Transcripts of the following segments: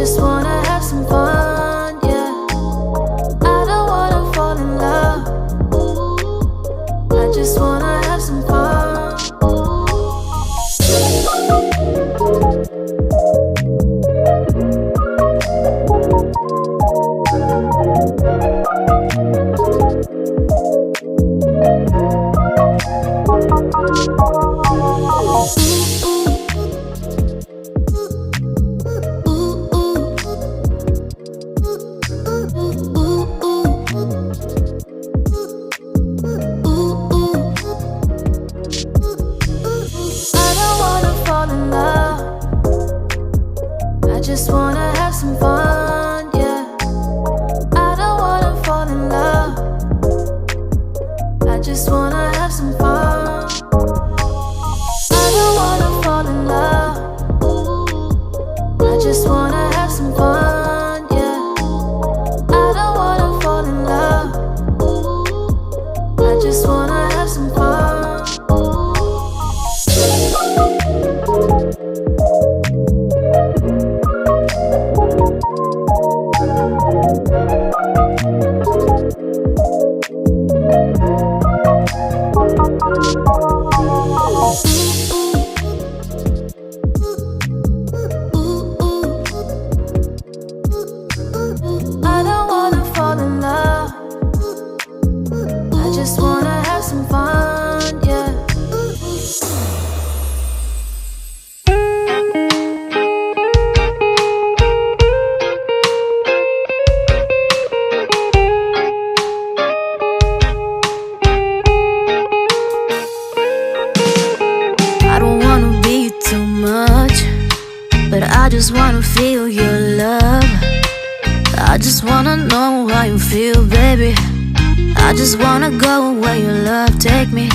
just wanna have some fun, yeah. I don't wanna fall in love. I just wanna have some fun. I just wanna have some fun, yeah. I don't wanna fall in love. I just wanna have some fun. I don't wanna fall in love. I just wanna have some fun, yeah. I don't wanna fall in love. I just wanna have some fun. I don't wanna fall in love. I just wanna have some fun, yeah. I don't wanna be too much, but I just wanna feel your love. I just wanna know how you feel, baby. I just wanna go where your love take me.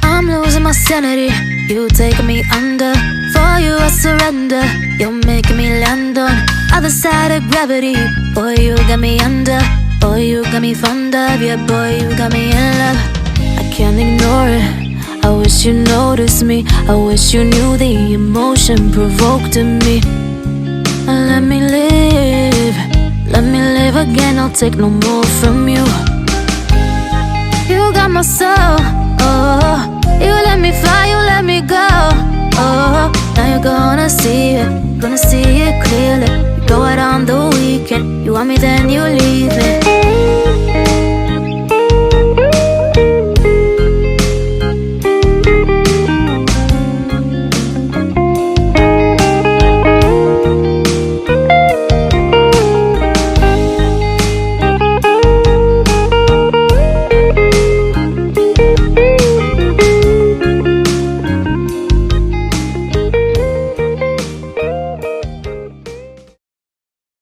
I'm losing my sanity, you taking me under. For you I surrender, you're making me land on other side of gravity. Boy, you got me under. Boy, you got me fond of. Yeah, boy, you got me in love. I can't ignore it. I wish you noticed me. I wish you knew the emotion provoked in me. Let me live. Let me live again, I'll take no more from you. You got my soul, oh.